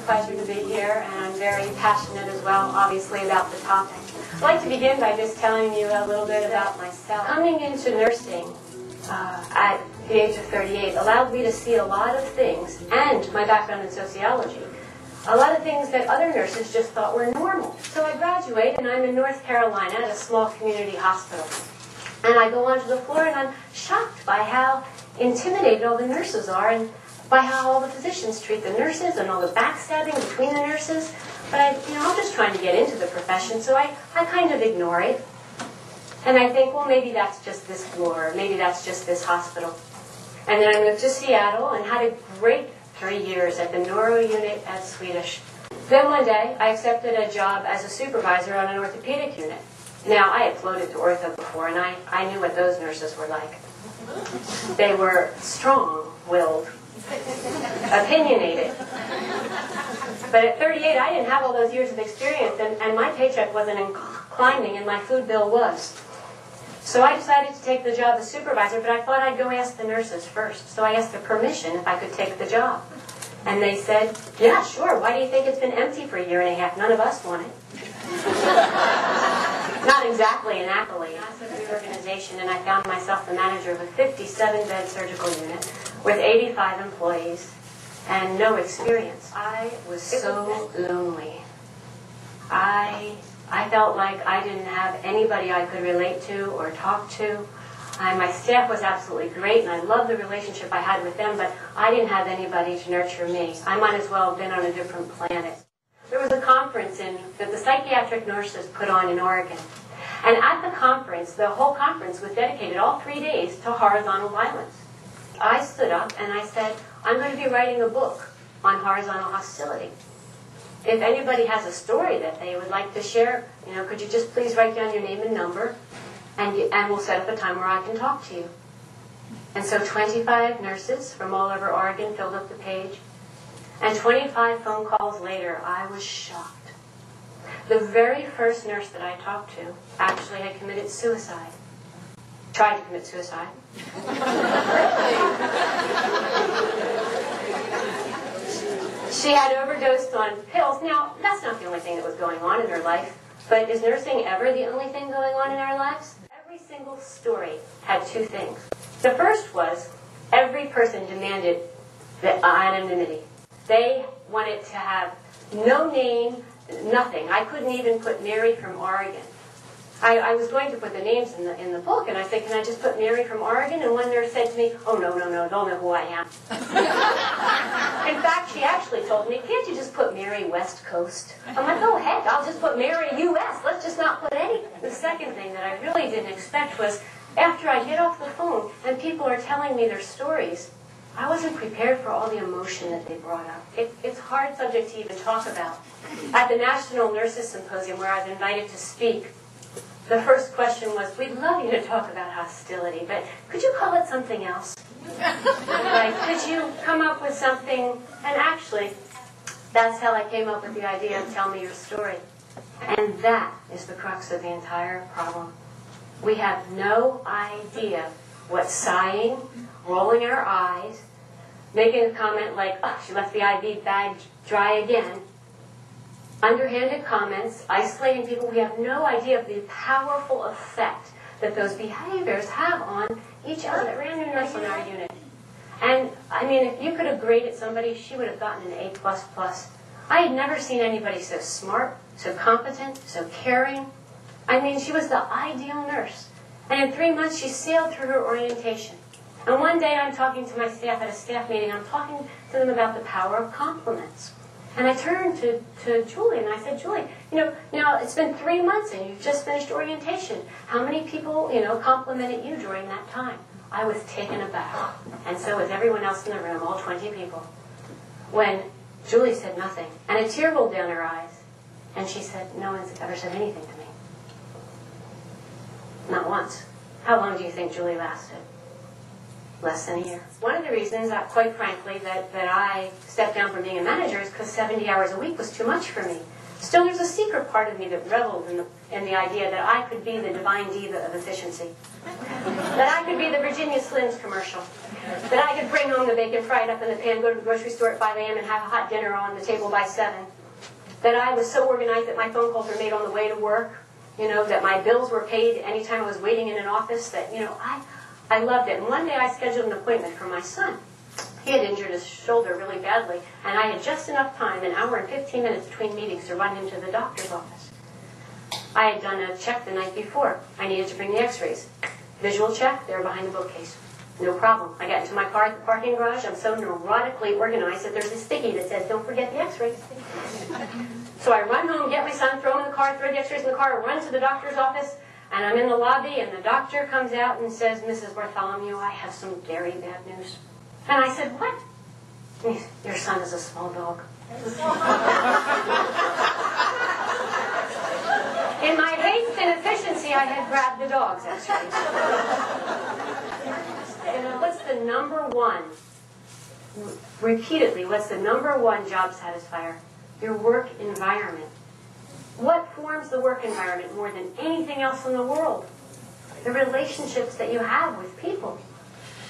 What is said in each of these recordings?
a pleasure to be here, and I'm very passionate as well, obviously, about the topic. I'd like to begin by just telling you a little bit about myself. Coming into nursing at the age of 38 allowed me to see a lot of things, and my background in sociology, a lot of things that other nurses just thought were normal. So I graduate, and I'm in North Carolina at a small community hospital. And I go onto the floor, and I'm shocked by how intimidated all the nurses are, and by how all the physicians treat the nurses, and all the backstabbing between the nurses. But I'm just trying to get into the profession, so I kind of ignore it. And I think, well, maybe that's just this floor, or maybe that's just this hospital. And then I moved to Seattle and had a great 3 years at the neuro unit at Swedish. Then one day, I accepted a job as a supervisor on an orthopedic unit. Now, I had floated to ortho before, and I knew what those nurses were like. They were strong-willed, opinionated. But at 38, I didn't have all those years of experience, and my paycheck wasn't climbing, and my food bill was. So I decided to take the job as supervisor, but I thought I'd go ask the nurses first. So I asked their permission if I could take the job. And they said, yeah, sure. Why do you think it's been empty for a year and a half? None of us want it. Not exactly an accolade. I was a reorganization, and I found myself the manager of a 57-bed surgical unit with 85 employees and no experience. I was so lonely. I felt like I didn't have anybody I could relate to or talk to. My staff was absolutely great, and I loved the relationship I had with them, but I didn't have anybody to nurture me. I might as well have been on a different planet. There was a conference that the psychiatric nurses put on in Oregon. And at the conference, the whole conference was dedicated all 3 days to horizontal violence. I stood up and I said, I'm going to be writing a book on horizontal hostility. If anybody has a story that they would like to share, could you just please write down your name and number, and we'll set up a time where I can talk to you. And so 25 nurses from all over Oregon filled up the page. And 25 phone calls later, I was shocked. The very first nurse that I talked to actually had committed suicide. Tried to commit suicide. She had overdosed on pills. Now, that's not the only thing that was going on in her life, but is nursing ever the only thing going on in our lives? Every single story had two things. The first was every person demanded the anonymity. They wanted to have no name, nothing. I couldn't even put Mary from Oregon. I was going to put the names in the book, and I said, can I just put Mary from Oregon? And one nurse said to me, oh, no, they'll know who I am. In fact, she actually told me, can't you just put Mary West Coast? I'm like, oh, heck, I'll just put Mary U.S. Let's just not put any. The second thing that I really didn't expect was, after I get off the phone and people are telling me their stories, I wasn't prepared for all the emotion that they brought up. It's a hard subject to even talk about. At the National Nurses Symposium, where I was invited to speak, the first question was, we'd love you to talk about hostility, but could you call it something else? Like, could you come up with something? And actually, that's how I came up with the idea of tell me your story. And that is the crux of the entire problem. We have no idea what sighing, rolling our eyes, making a comment like, oh, she left the IV bag dry again, underhanded comments, isolating people. We have no idea of the powerful effect that those behaviors have on each other. Ran a nurse in our unit. And, if you could have graded somebody, she would have gotten an A++. I had never seen anybody so smart, so competent, so caring. She was the ideal nurse. And in 3 months, she sailed through her orientation. And one day, I'm talking to my staff at a staff meeting. I'm talking to them about the power of compliments. And I turned to Julie, and I said, Julie, now it's been 3 months, and you've just finished orientation. How many people, complimented you during that time? I was taken aback. And so was everyone else in the room, all 20 people. When Julie said nothing, and a tear rolled down her eyes, and she said, no one's ever said anything to me. Not once. How long do you think Julie lasted? Less than a year. One of the reasons, quite frankly, that I stepped down from being a manager is because 70 hours a week was too much for me. Still, there's a secret part of me that reveled in the idea that I could be the divine diva of efficiency. That I could be the Virginia Slims commercial. That I could bring home the bacon, fry it up in the pan, go to the grocery store at 5 a.m. and have a hot dinner on the table by 7. That I was so organized that my phone calls were made on the way to work. You know, that my bills were paid anytime I was waiting in an office. That, you know, I loved it. And one day I scheduled an appointment for my son. He had injured his shoulder really badly, and I had just enough time, an hour and 15 minutes between meetings, to run into the doctor's office. I had done a check the night before. I needed to bring the x-rays. Visual check, they were behind the bookcase. No problem. I got into my car at the parking garage. I'm so neurotically organized that there's a sticky that says, don't forget the x-rays. So I run home, get my son, throw him in the car, throw the x-rays in the car, run to the doctor's office, and I'm in the lobby, and the doctor comes out and says, Mrs. Bartholomew, I have some very bad news. And I said, what? And he said, your son is a small dog. In my haste and efficiency, I had grabbed the dog's x-rays. And what's the number one, repeatedly, what's the number one job satisfier? Your work environment. What forms the work environment more than anything else in the world? The relationships that you have with people.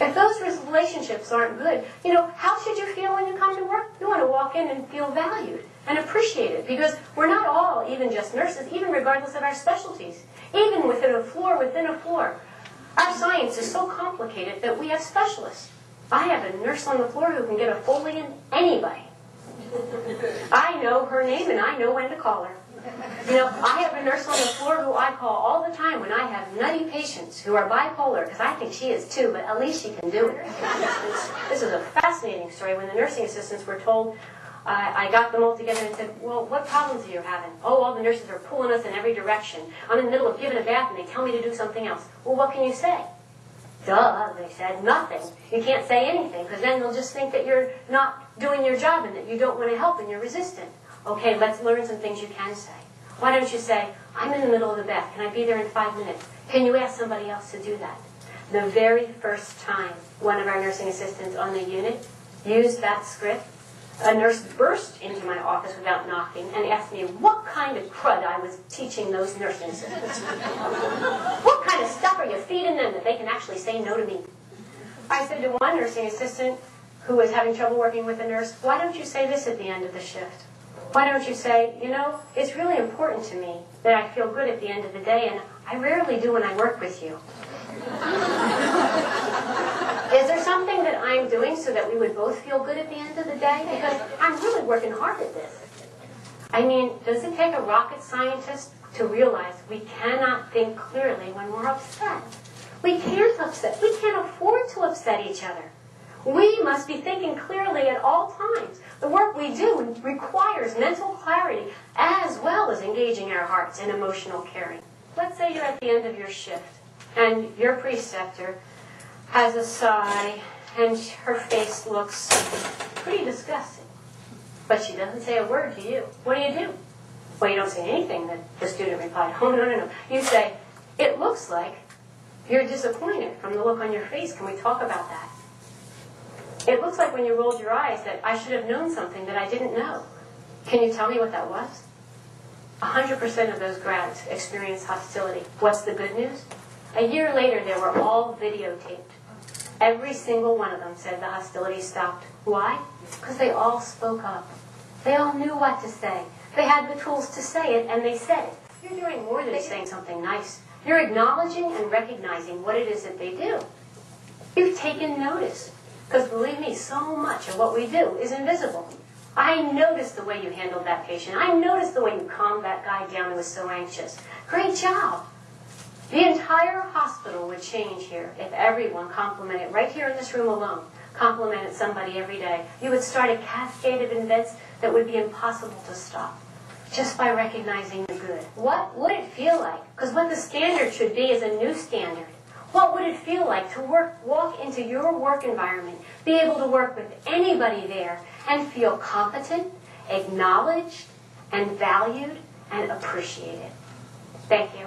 If those relationships aren't good, you know, how should you feel when you come to work? You want to walk in and feel valued and appreciated, because we're not all even just nurses, even regardless of our specialties. Even within a floor, our science is so complicated that we have specialists. I have a nurse on the floor who can get a Foley in anybody. I know her name and I know when to call her. You know, I have a nurse on the floor who I call all the time when I have nutty patients who are bipolar, because I think she is too, but at least she can do it. This is a fascinating story. When the nursing assistants were told, I got them all together and said, well, what problems are you having? Oh, all the nurses are pulling us in every direction. I'm in the middle of giving a bath and they tell me to do something else. Well, what can you say? Duh, they said, nothing. You can't say anything, because then they'll just think that you're not doing your job and that you don't want to help and you're resistant. Okay, let's learn some things you can say. Why don't you say, I'm in the middle of the bath. Can I be there in 5 minutes? Can you ask somebody else to do that? The very first time one of our nursing assistants on the unit used that script, a nurse burst into my office without knocking and asked me what kind of crud I was teaching those nursing assistants. What kind of stuff are you feeding them that they can actually say no to me? I said to one nursing assistant who was having trouble working with a nurse, why don't you say this at the end of the shift? Why don't you say, you know, it's really important to me that I feel good at the end of the day, and I rarely do when I work with you. Is there something that I'm doing so that we would both feel good at the end of the day? Because I'm really working hard at this. I mean, does it take a rocket scientist to realize we cannot think clearly when we're upset? We can't upset. We can't afford to upset each other. We must be thinking clearly at all times. The work we do requires mental clarity as well as engaging our hearts in emotional caring. Let's say you're at the end of your shift and your preceptor has a sigh and her face looks pretty disgusted. But she doesn't say a word to you. What do? Well, you don't say anything. The student replied, oh, no. You say, it looks like you're disappointed from the look on your face. Can we talk about that? It looks like when you rolled your eyes that I should have known something that I didn't know. Can you tell me what that was? 100% of those grads experienced hostility. What's the good news? A year later, they were all videotaped. Every single one of them said the hostility stopped. Why? Because they all spoke up. They all knew what to say. They had the tools to say it, and they said it. You're doing more than saying something nice. You're acknowledging and recognizing what it is that they do. You've taken notice. Because believe me, so much of what we do is invisible. I noticed the way you handled that patient. I noticed the way you calmed that guy down who was so anxious. Great job. The entire hospital would change here if everyone complimented, right here in this room alone, complimented somebody every day. You would start a cascade of events that would be impossible to stop just by recognizing the good. What would it feel like? Because what the standard should be is a new standard. What would it feel like to walk into your work environment, be able to work with anybody there, and feel competent, acknowledged, and valued, and appreciated? Thank you.